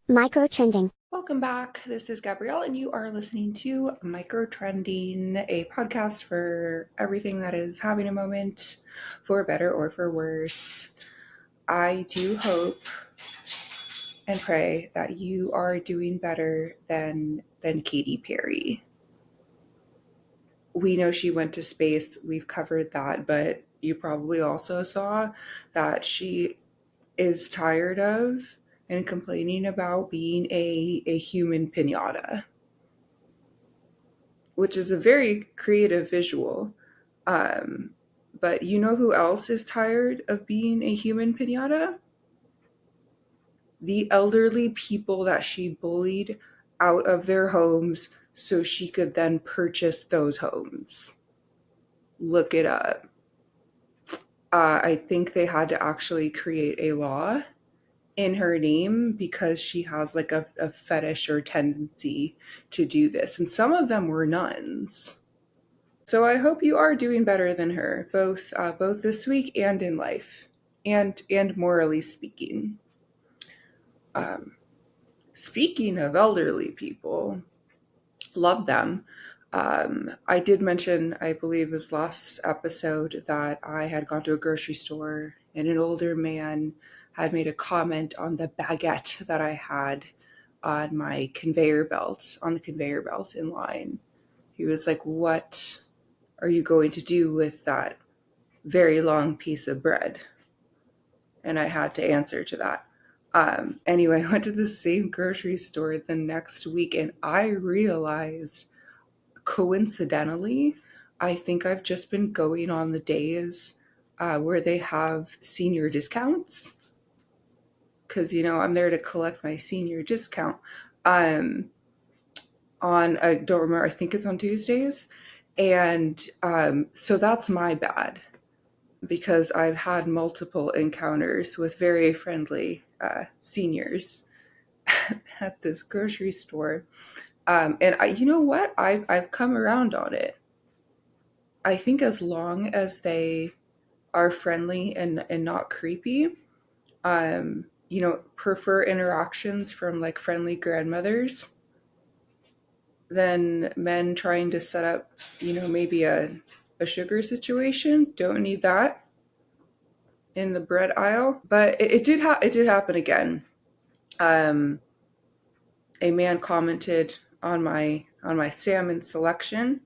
Microtrending. Welcome back. This is Gabrielle, and you are listening to Microtrending, a podcast for everything that is having a moment, for better or for worse. I do hope and pray that you are doing better than Katy Perry. We know she went to space. We've covered that, but you probably also saw that she is tired of and complaining about being a human pinata, which is a very creative visual. But you know who else is tired of being a human pinata? The elderly people that she bullied out of their homes so she could then purchase those homes. Look it up. I think they had to actually create a law in her name because she has like a fetish or tendency to do this. And some of them were nuns. So I hope you are doing better than her, both this week and in life, and morally speaking. Speaking of elderly people, love them. I did mention, I believe it was last episode, that I had gone to a grocery store and an older man had made a comment on the baguette that I had on my conveyor belt, on the conveyor belt in line. He was like, "What are you going to do with that very long piece of bread?" And I had to answer to that. Anyway, I went to the same grocery store the next week and I realized, coincidentally, I think I've just been going on the days where they have senior discounts. Because, I'm there to collect my senior discount. I don't remember, I think it's on Tuesdays. And so that's my bad, because I've had multiple encounters with very friendly seniors at this grocery store. And you know what? I've come around on it. I think as long as they are friendly and not creepy, prefer interactions from like friendly grandmothers than men trying to set up, maybe a sugar situation. Don't need that in the bread aisle. But it did happen again. A man commented on my salmon selection,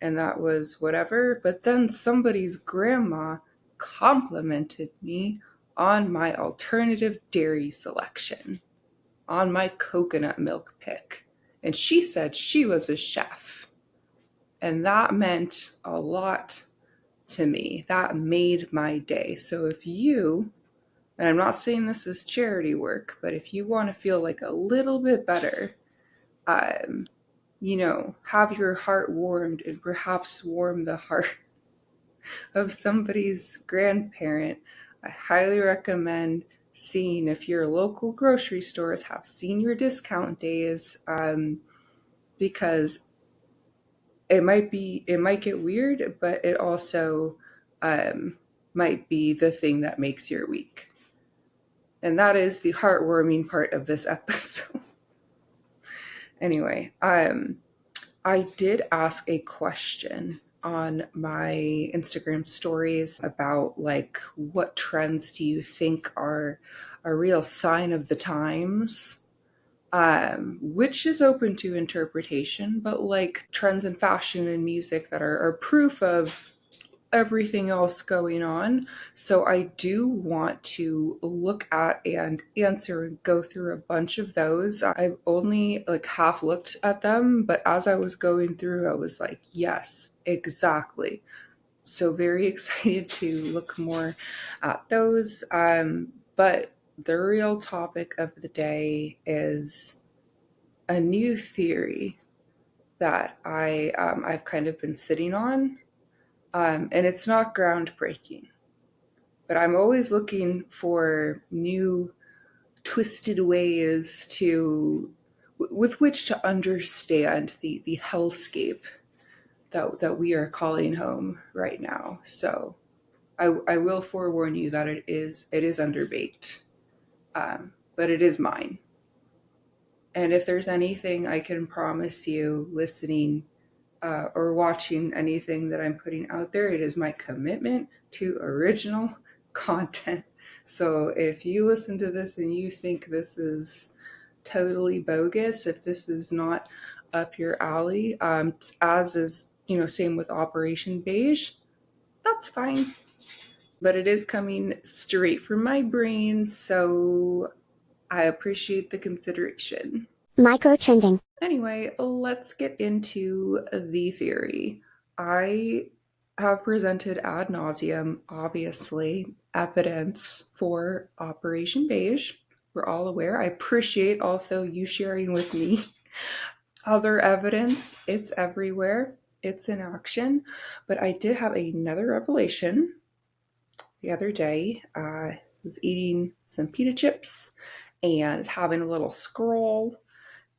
and that was whatever. But then somebody's grandma complimented me on my alternative dairy selection, on my coconut milk pick. And she said she was a chef. And that meant a lot to me. That made my day. So if you, and I'm not saying this is charity work, but if you want to feel like a little bit better, have your heart warmed and perhaps warm the heart of somebody's grandparent, I highly recommend seeing if your local grocery stores have senior discount days, because it might get weird, but it also might be the thing that makes your week. And that is the heartwarming part of this episode. Anyway, I did ask a question on my Instagram stories about like, what trends do you think are a real sign of the times? Which is open to interpretation, but like trends in fashion and music that are proof of everything else going on. So I do want to look at and answer and go through a bunch of those. I've only like half looked at them, but as I was going through, I was like, yes, exactly. So very excited to look more at those. But the real topic of the day is a new theory that I've kind of been sitting on. And it's not groundbreaking, but I'm always looking for new twisted ways with which to understand the hellscape that we are calling home right now. So I will forewarn you that it is underbaked, but it is mine. And if there's anything I can promise you listening or watching anything that I'm putting out there, it is my commitment to original content. So if you listen to this and you think this is totally bogus, if this is not up your alley, as is, same with Operation Beige, that's fine. But it is coming straight from my brain, so I appreciate the consideration. Microtrending. Anyway, let's get into the theory. I have presented ad nauseum, obviously, evidence for Operation Beige. We're all aware. I appreciate also you sharing with me other evidence. It's everywhere, it's in action. But I did have another revelation the other day. I was eating some pita chips and having a little scroll,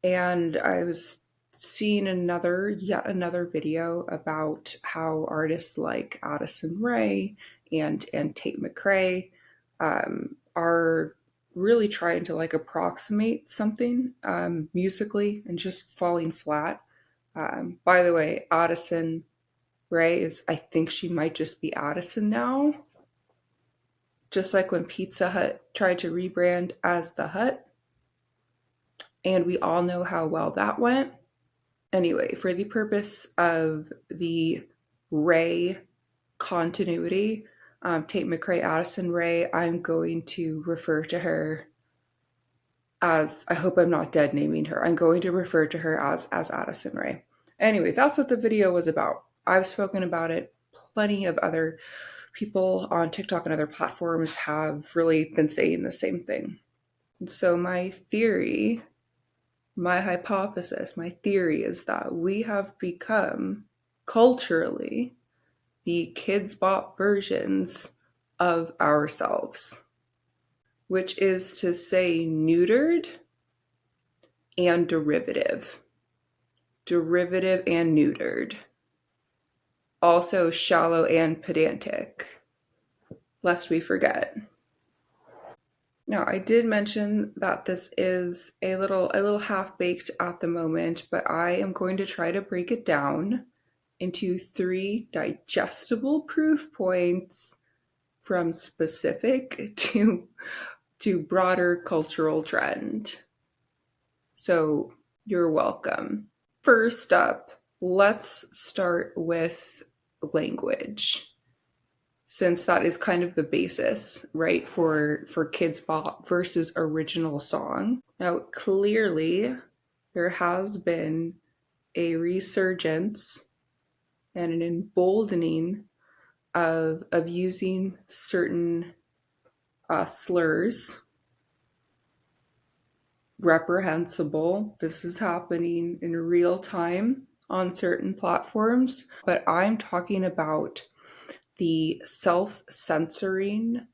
and I was seeing yet another video about how artists like Addison Rae and Tate McRae are really trying to like approximate something musically and just falling flat. By the way, Addison Rae I think she might just be Addison now. Just like when Pizza Hut tried to rebrand as The Hut, and we all know how well that went. Anyway, for the purpose of the Rae continuity, Tate McRae, Addison Rae, I'm going to refer to her as, I hope I'm not dead naming her, I'm going to refer to her as Addison Rae. Anyway, that's what the video was about. I've spoken about it. Plenty of other people on TikTok and other platforms have really been saying the same thing. So my theory, my hypothesis, my theory is that we have become culturally the Kidz Bop versions of ourselves, which is to say neutered and derivative. Derivative and neutered. Also shallow and pedantic, lest we forget. Now, I did mention that this is a little half-baked at the moment, but I am going to try to break it down into 3 digestible proof points from specific to broader cultural trend. So, you're welcome. First up, let's start with language, since that is kind of the basis, right, for Kidz Bop versus original song. Now, clearly, there has been a resurgence and an emboldening of using certain slurs. Reprehensible. This is happening in real time on certain platforms, but I'm talking about the self-censoring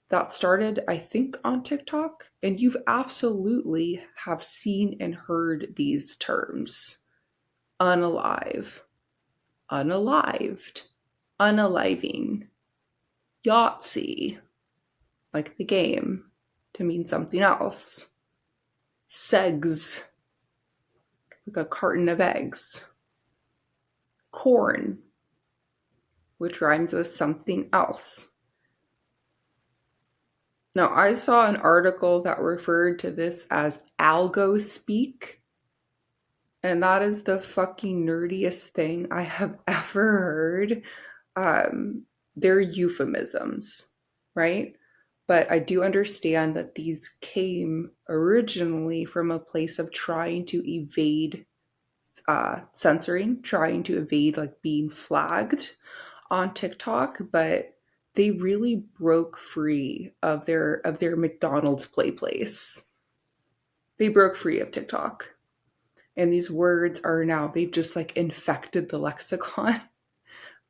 that started, I think, on TikTok, and you've absolutely have seen and heard these terms. Unalive, unalived, unaliving, Yahtzee, like the game, to mean something else. Segs, like a carton of eggs. Corn, which rhymes with something else. Now, I saw an article that referred to this as algo speak, and that is the fucking nerdiest thing I have ever heard. They're euphemisms, right? But I do understand that these came originally from a place of trying to evade censoring, trying to evade like being flagged on TikTok, but they really broke free of their McDonald's play place. They broke free of TikTok. And these words are now, they've just like infected the lexicon.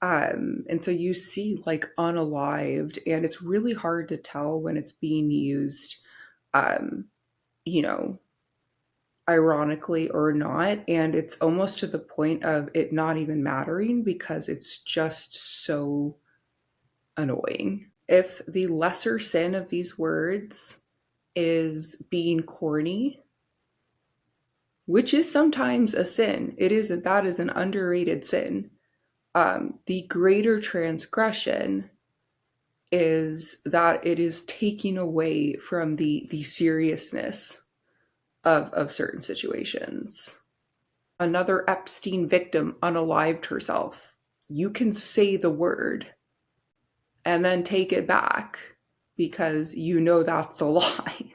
And so you see like unalived, and it's really hard to tell when it's being used, um, you know, ironically or not. And it's almost to the point of it not even mattering because it's just so annoying. If the lesser sin of these words is being corny, which is sometimes a sin. That is an underrated sin. The greater transgression is that it is taking away from the seriousness of certain situations. Another Epstein victim unalived herself. You can say the word and then take it back because you know that's a lie.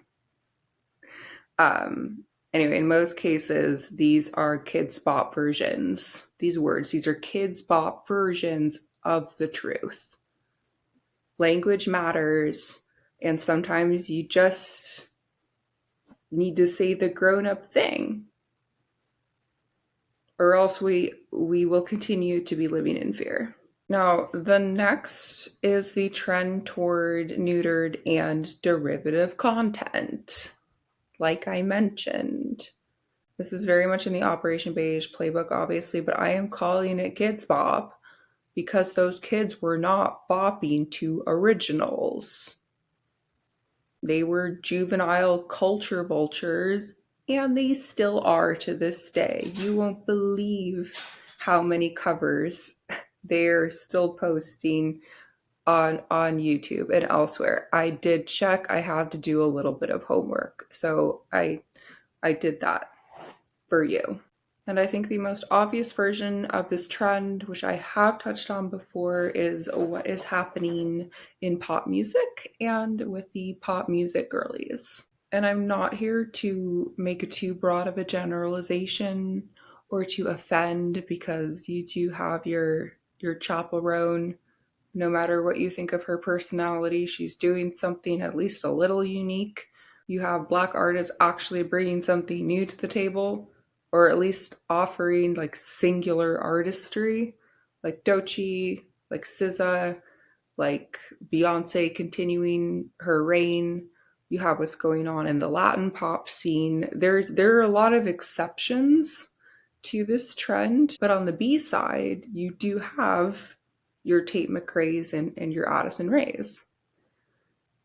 Anyway, in most cases, these are Kidz Bop versions. These words, these are Kidz Bop versions of the truth. Language matters, and sometimes you just need to say the grown-up thing, or else we will continue to be living in fear. Now, the next is the trend toward neutered and derivative content, like I mentioned. This is very much in the Operation B.E.I.G.E playbook, obviously, but I am calling it Kidz Bop because those kids were not bopping to originals. They were juvenile culture vultures, and they still are to this day. You won't believe how many covers they're still posting on YouTube and elsewhere. I did check. I had to do a little bit of homework, so I did that for you. And I think the most obvious version of this trend, which I have touched on before, is what is happening in pop music and with the pop music girlies. And I'm not here to make it too broad of a generalization or to offend, because you do have your chaperone. No matter what you think of her personality, she's doing something at least a little unique. You have Black artists actually bringing something new to the table, or at least offering like singular artistry, like Doechii, like SZA, like Beyonce continuing her reign. You have what's going on in the Latin pop scene. There are a lot of exceptions to this trend, but on the B side, you do have your Tate McRae's and your Addison Rae's.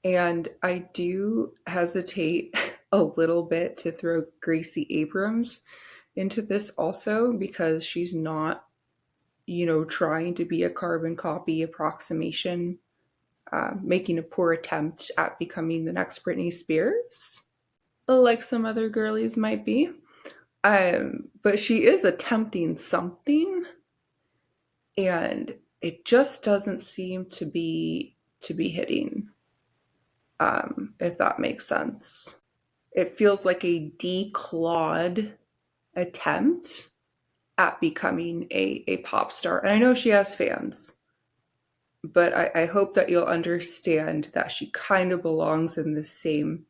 And I do hesitate a little bit to throw Gracie Abrams into this also, because she's not, trying to be a carbon copy approximation, making a poor attempt at becoming the next Britney Spears, like some other girlies might be. But she is attempting something, and it just doesn't seem to be hitting, if that makes sense. It feels like a declawed attempt at becoming a pop star. And I know she has fans, but I hope that you'll understand that she kind of belongs in the same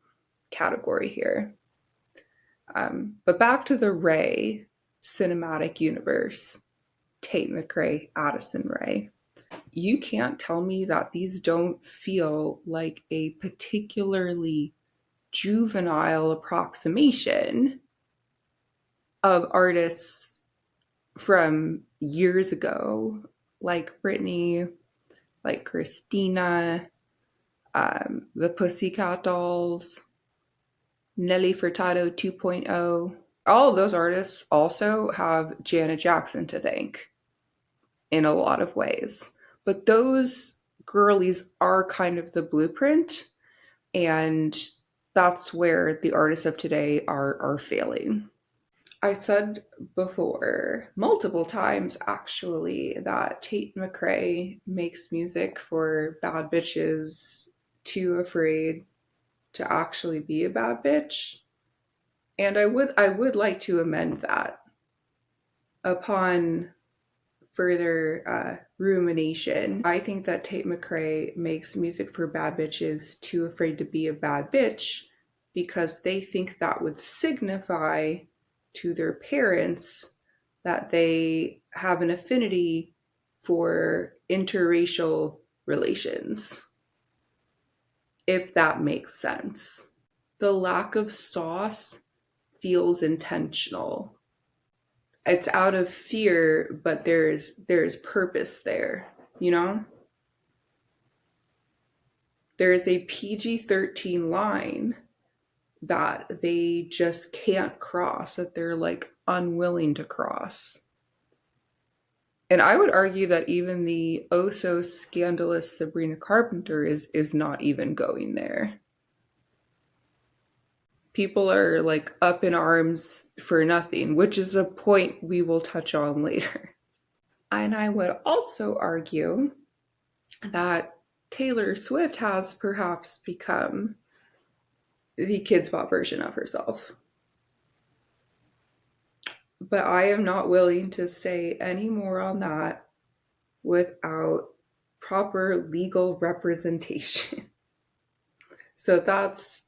category here. But back to the Rae cinematic universe, Tate McRae, Addison Rae. You can't tell me that these don't feel like a particularly juvenile approximation of artists from years ago, like Britney, like Christina, the Pussycat Dolls, Nelly Furtado 2.0. All of those artists also have Janet Jackson to thank in a lot of ways. But those girlies are kind of the blueprint, and that's where the artists of today are failing. I said before, multiple times actually, that Tate McRae makes music for bad bitches too afraid to actually be a bad bitch. And I would like to amend that upon further rumination. I think that Tate McRae makes music for bad bitches too afraid to be a bad bitch because they think that would signify to their parents that they have an affinity for interracial relations, if that makes sense. The lack of sauce feels intentional. It's out of fear, but there's purpose there, you know? There is a PG-13 line that they just can't cross, that they're like unwilling to cross. And I would argue that even the oh so scandalous Sabrina Carpenter is not even going there. People are like up in arms for nothing, which is a point we will touch on later. And I would also argue that Taylor Swift has perhaps become the Kidz Bop version of herself. But I am not willing to say any more on that without proper legal representation. So that's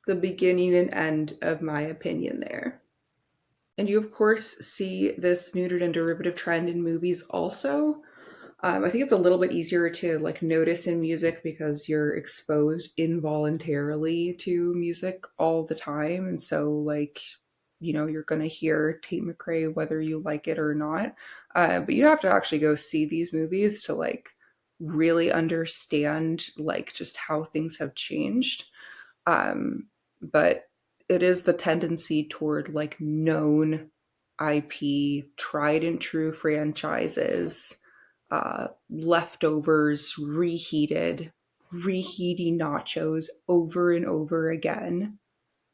the beginning and end of my opinion there. And you, of course, see this neutered and derivative trend in movies also. I think it's a little bit easier to like notice in music because you're exposed involuntarily to music all the time. And so like, you're going to hear Tate McRae whether you like it or not. But you have to actually go see these movies to like really understand like just how things have changed. But it is the tendency toward like known IP, tried and true franchises, leftovers, reheating nachos over and over again.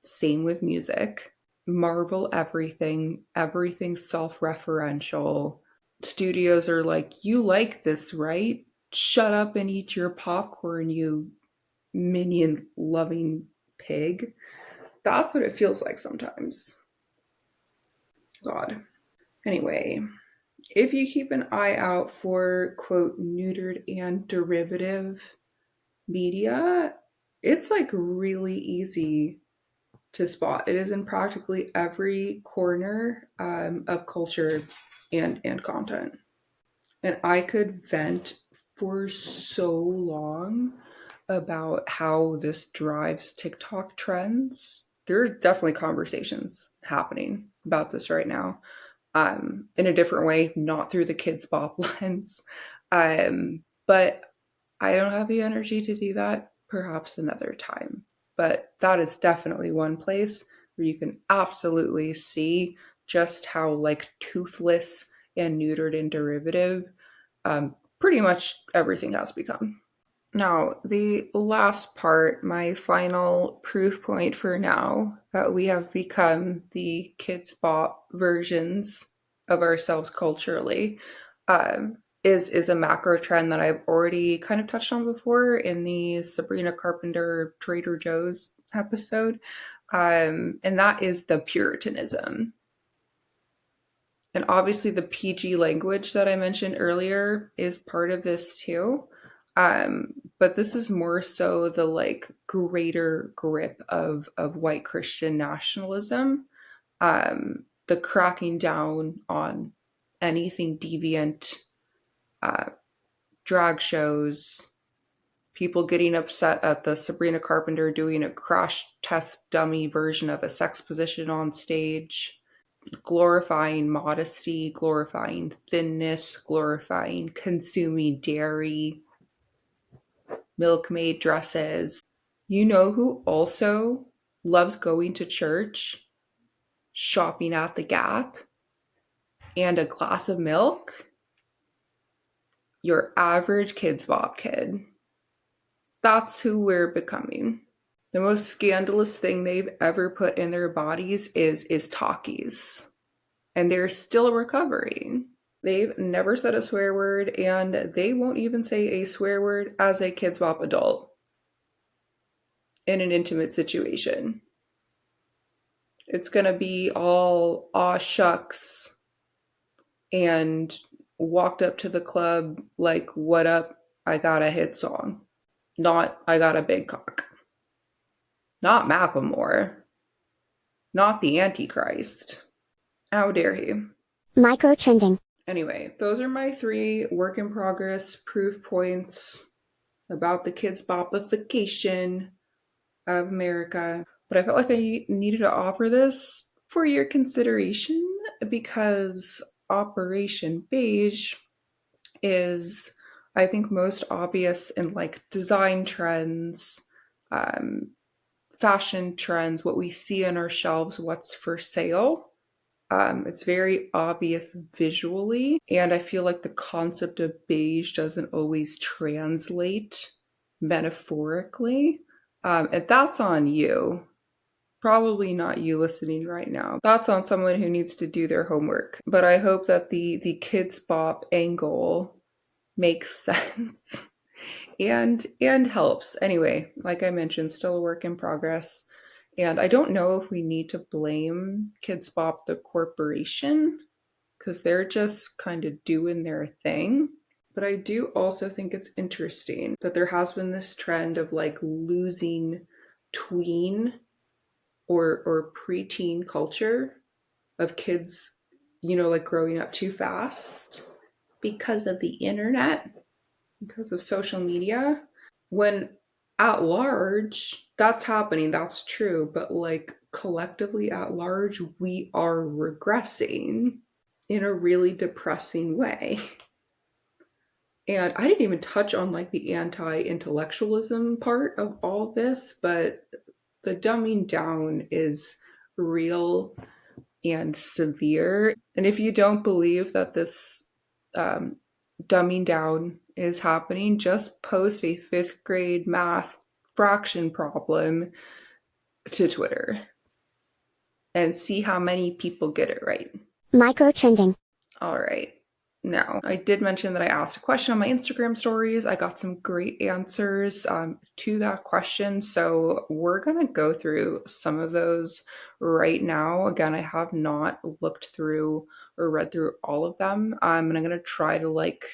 Same with music. Marvel everything, everything self referential. Studios are like, you like this, right? Shut up and eat your popcorn, you minion loving pig. That's what it feels like sometimes. God. Anyway, if you keep an eye out for quote neutered and derivative media, it's like really easy to spot. It is in practically every corner of culture and content. And I could vent for so long about how this drives TikTok trends. There's definitely conversations happening about this right now, in a different way, not through the Kidz Bop lens. But I don't have the energy to do that. Perhaps another time. But that is definitely one place where you can absolutely see just how like toothless and neutered and derivative pretty much everything has become. Now, the last part, my final proof point for now that we have become the Kidz Bop versions of ourselves culturally, is a macro trend that I've already kind of touched on before in the Sabrina Carpenter Trader Joe's episode, and that is the Puritanism. And obviously, the PG language that I mentioned earlier is part of this too. But this is more so the like greater grip of white Christian nationalism, the cracking down on anything deviant, uh, drag shows, people getting upset at the Sabrina Carpenter doing a crash test dummy version of a sex position on stage, glorifying modesty, glorifying thinness, glorifying consuming dairy, milkmaid dresses. You know who also loves going to church, shopping at the Gap, and a glass of milk? Your average Kidz Bop kid. That's who we're becoming. The most scandalous thing they've ever put in their bodies is Takis. And they're still recovering. They've never said a swear word, and they won't even say a swear word as a Kidz Bop adult in an intimate situation. It's gonna be all aw shucks and walked up to the club like, what up? I got a hit song. Not I got a big cock. Not Macklemore. Not the Antichrist. How dare he? Microtrending. Anyway, those are my 3 work in progress proof points about the Kidz Bopification of America. But I felt like I needed to offer this for your consideration because Operation Beige is, I think, most obvious in like design trends, fashion trends, what we see on our shelves, what's for sale. It's very obvious visually, and I feel like the concept of beige doesn't always translate metaphorically. And that's on you. Probably not you listening right now. That's on someone who needs to do their homework. But I hope that the Kidz Bop angle makes sense and helps. Anyway, like I mentioned, still a work in progress. And I don't know if we need to blame Kidz Bop the corporation because they're just kind of doing their thing. But I do also think it's interesting that there has been this trend of like losing tween or preteen culture of kids, like growing up too fast because of the internet, because of social media. When at large, that's happening, that's true, but like collectively at large, we are regressing in a really depressing way. And I didn't even touch on like the anti-intellectualism part of all this, but the dumbing down is real and severe. And if you don't believe that this um, dumbing down is happening, just post a fifth grade math fraction problem to Twitter and see how many people get it right. Microtrending. All right. Now, I did mention that I asked a question on my Instagram stories. I got some great answers to that question. So we're going to go through some of those right now. Again, I have not looked through or read through all of them. And I'm going to try to like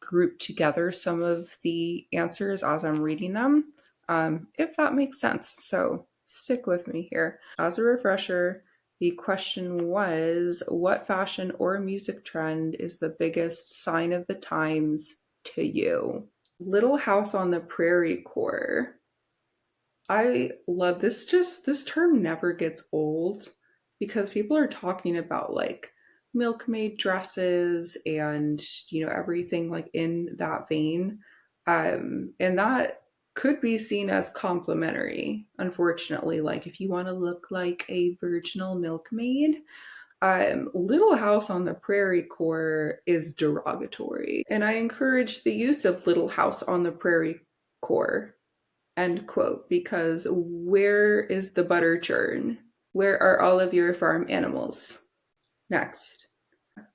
group together some of the answers as I'm reading them, if that makes sense. So stick with me here. As a refresher, the question was, what fashion or music trend is the biggest sign of the times to you? Little House on the Prairie core. I love this. This term never gets old because people are talking about like milkmaid dresses and everything like in that vein. And that could be seen as complimentary, unfortunately. Like if you want to look like a virginal milkmaid, Little House on the Prairie core is derogatory. And I encourage the use of Little House on the Prairie core, end quote, because where is the butter churn? Where are all of your farm animals? Next.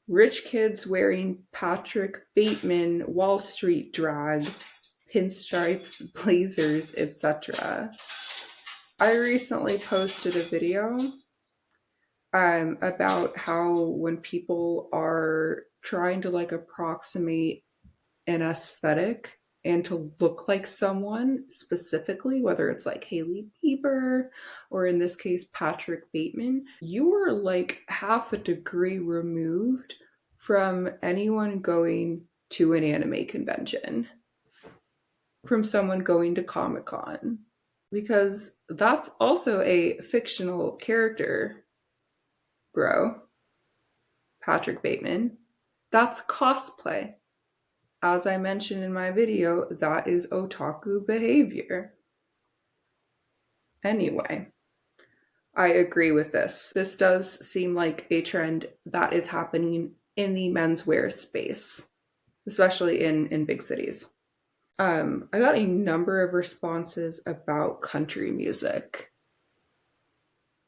Rich kids wearing Patrick Bateman Wall Street drag, pinstripes, blazers, etc. I recently posted a video about how when people are trying to like approximate an aesthetic and to look like someone specifically, whether it's like Hailey Bieber or in this case Patrick Bateman, you are like half a degree removed from anyone going to an anime convention, from someone going to Comic-Con, because that's also a fictional character, bro. Patrick Bateman. That's cosplay. As I mentioned in my video, that is otaku behavior. Anyway, I agree with this. This does seem like a trend that is happening in the menswear space, especially in big cities. I got a number of responses about country music.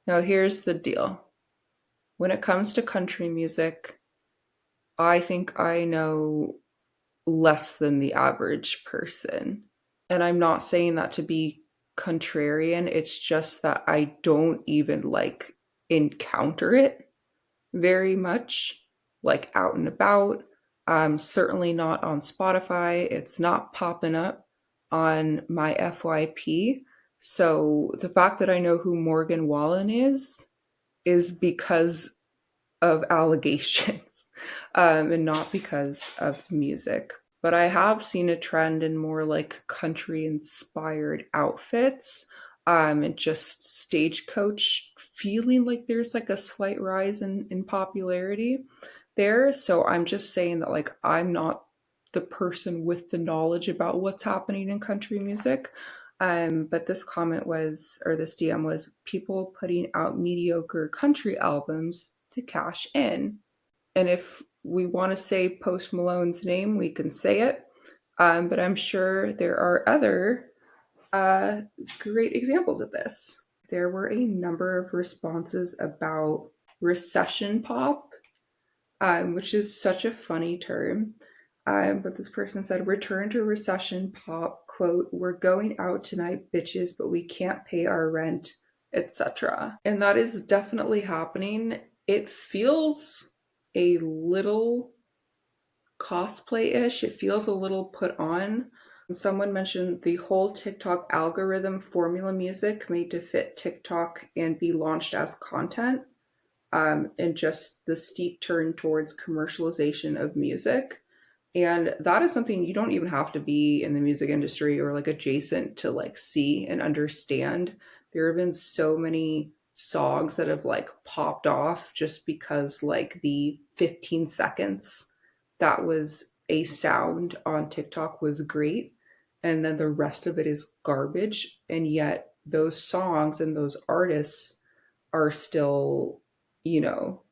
Now, here's the deal. When it comes to country music, I think I know less than the average person. And I'm not saying that to be contrarian, it's just that I don't even like encounter it very much, like out and about. Certainly not on Spotify. It's not popping up on my FYP. So the fact that I know who Morgan Wallen is because of allegations, and not because of music. But I have seen a trend in more like country inspired outfits, and just stagecoach feeling like there's like a slight rise in popularity there. So I'm just saying that like I'm not the person with the knowledge about what's happening in country music. But this comment was, or this DM was, people putting out mediocre country albums to cash in. And if we want to say Post Malone's name, we can say it. But I'm sure there are other great examples of this. There were a number of responses about recession pop, which is such a funny term. But this person said, return to recession pop, quote, we're going out tonight, bitches, but we can't pay our rent, etc. And that is definitely happening. It feels a little cosplay-ish. It feels a little put on. Someone mentioned the whole TikTok algorithm formula music made to fit TikTok and be launched as content, and just the steep turn towards commercialization of music. And that is something you don't even have to be in the music industry or like adjacent to like see and understand. There have been so many songs that have like popped off just because like the 15 seconds that was a sound on TikTok was great. And then the rest of it is garbage. And yet those songs and those artists are still, you know,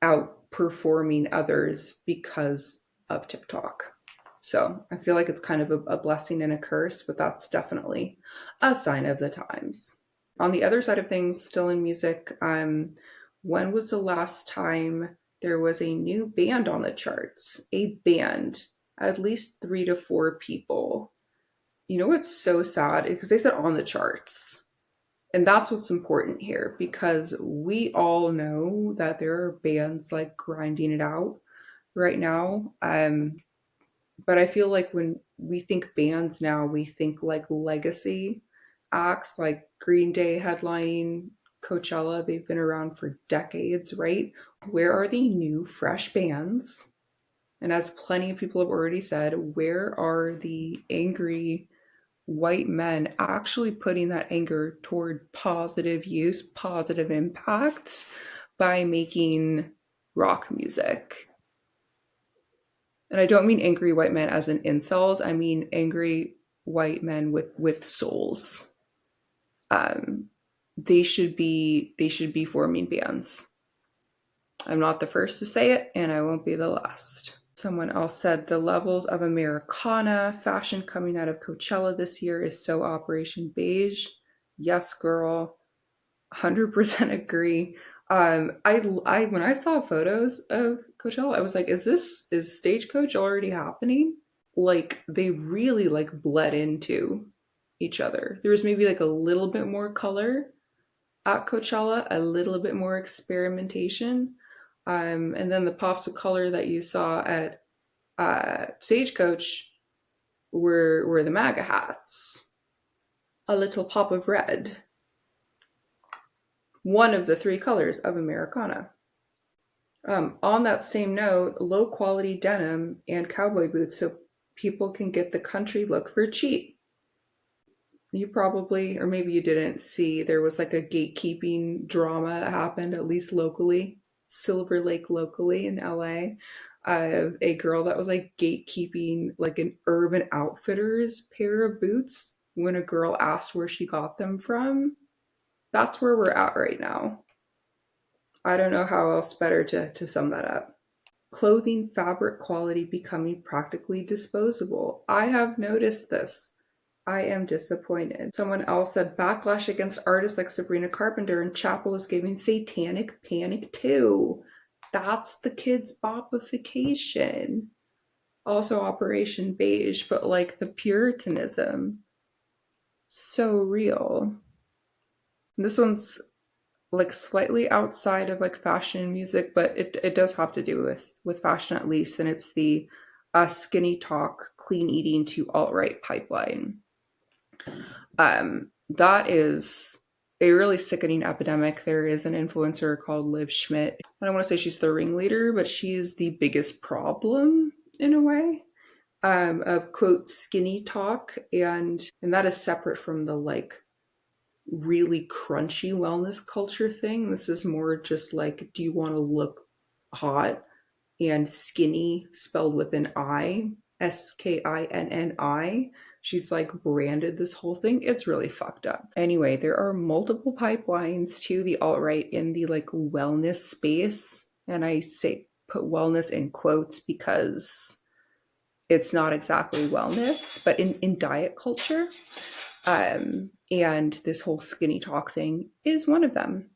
outperforming others because of TikTok. So I feel like it's kind of a blessing and a curse, but that's definitely a sign of the times. On the other side of things, still in music, when was the last time there was a new band on the charts? A band, at least 3 to 4 people. You know what's so sad? Because they said on the charts. And that's what's important here, because we all know that there are bands like grinding it out right now. But I feel like when we think bands now, we think like legacy acts like Green Day headlining Coachella. They've been around for decades, right? Where are the new, fresh bands? And as plenty of people have already said, where are the angry white men actually putting that anger toward positive use, positive impacts by making rock music? And I don't mean angry white men as in incels. I mean angry white men with souls. Um, they should be forming bands. I'm not the first to say it, and I won't be the last. Someone else said the levels of Americana fashion coming out of Coachella this year is so Operation Beige. Yes, girl, 100% agree. I when I saw photos of Coachella, I was like, is Stagecoach already happening? Like they really like bled into each other. There was maybe like a little bit more color at Coachella, a little bit more experimentation. And then the pops of color that you saw at Stagecoach were the MAGA hats. A little pop of red. One of the 3 colors of Americana. On that same note, low quality denim and cowboy boots so people can get the country look for cheap. You probably, or maybe you didn't see, there was like a gatekeeping drama that happened, at least locally, Silver Lake locally in LA, of a girl that was like gatekeeping like an Urban Outfitters pair of boots when a girl asked where she got them from. That's where we're at right now. I don't know how else better to sum that up. Clothing fabric quality becoming practically disposable. I have noticed this. I am disappointed. Someone else said backlash against artists like Sabrina Carpenter and Chapel is giving satanic panic too. That's the Kidz Bopification. Also Operation Beige, but like the Puritanism. So real. And this one's like slightly outside of like fashion and music, but it does have to do with fashion at least, and it's the skinny talk, clean eating to alt-right pipeline. That is a really sickening epidemic. There is an influencer called Liv Schmidt. I don't want to say she's the ringleader, but she is the biggest problem in a way, of quote skinny talk, and that is separate from the like really crunchy wellness culture thing. This is more just like, do you want to look hot? And skinny spelled with an I, SKINNI, She's like branded this whole thing. It's really fucked up. Anyway, there are multiple pipelines to the alt-right in the like wellness space. And I say put wellness in quotes because it's not exactly wellness, but in diet culture. And this whole skinny talk thing is one of them.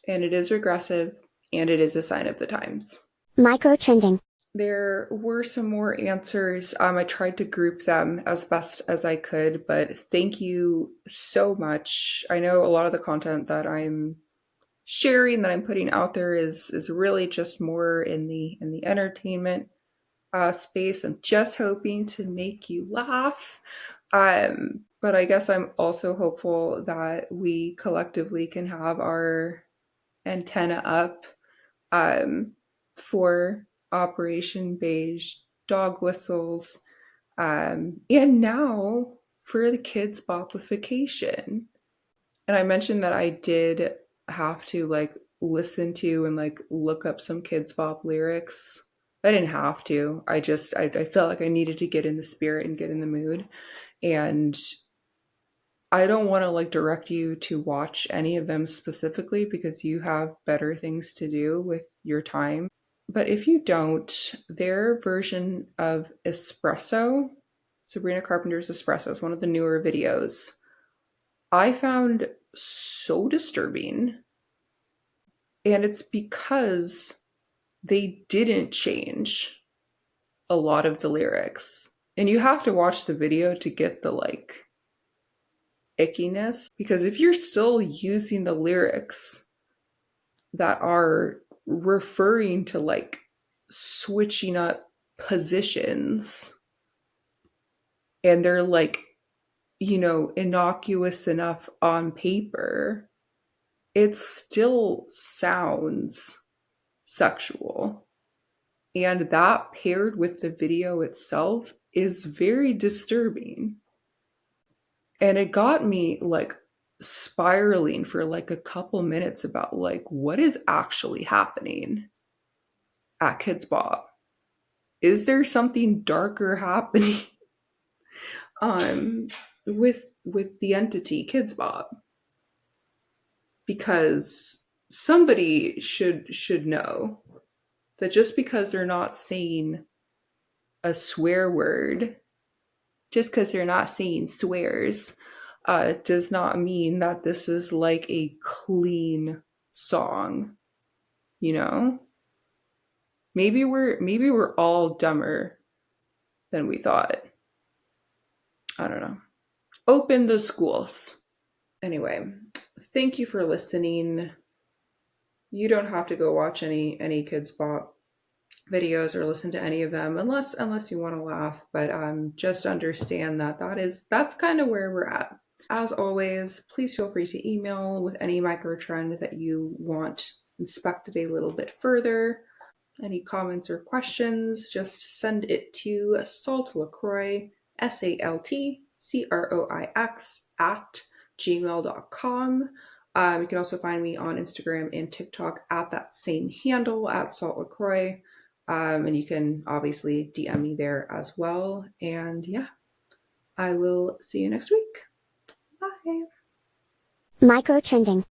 And it is regressive and it is a sign of the times. Microtrending. There were some more answers. I tried to group them as best as I could, but thank you so much. I know a lot of the content that I'm sharing, that I'm putting out there is really just more in the entertainment space. I'm just hoping to make you laugh. But I guess I'm also hopeful that we collectively can have our antenna up for Operation Beige, dog whistles, and now for the Kidz Bopification. And I mentioned that I did have to like listen to and like look up some Kidz Bop lyrics. I didn't have to. I felt like I needed to get in the spirit and get in the mood. And I don't want to like direct you to watch any of them specifically because you have better things to do with your time. But if you don't, their version of Espresso, Sabrina Carpenter's Espresso, is one of the newer videos, I found so disturbing. And it's because they didn't change a lot of the lyrics. And you have to watch the video to get the like ickiness. Because if you're still using the lyrics that are referring to like switching up positions and they're like, innocuous enough on paper, it still sounds sexual. And that paired with the video itself is very disturbing. And it got me like spiraling for like a couple minutes about like what is actually happening at Kidz Bop. Is there something darker happening um with the entity Kidz Bop? Because somebody should know that just because they're not saying a swear word, just because they're not saying swears, does not mean that this is like a clean song. You know, maybe we're all dumber than we thought. I don't know. Open the schools. Anyway, thank you for listening. You don't have to go watch any Kidz Bop videos or listen to any of them unless you want to laugh, but just understand that that's kind of where we're at. As always, please feel free to email with any microtrend that you want inspected a little bit further. Any comments or questions, just send it to saltlacroix, SALTCROIX @gmail.com. You can also find me on Instagram and TikTok at that same handle at saltlacroix. And you can obviously DM me there as well. And yeah, I will see you next week. Bye. Microtrending.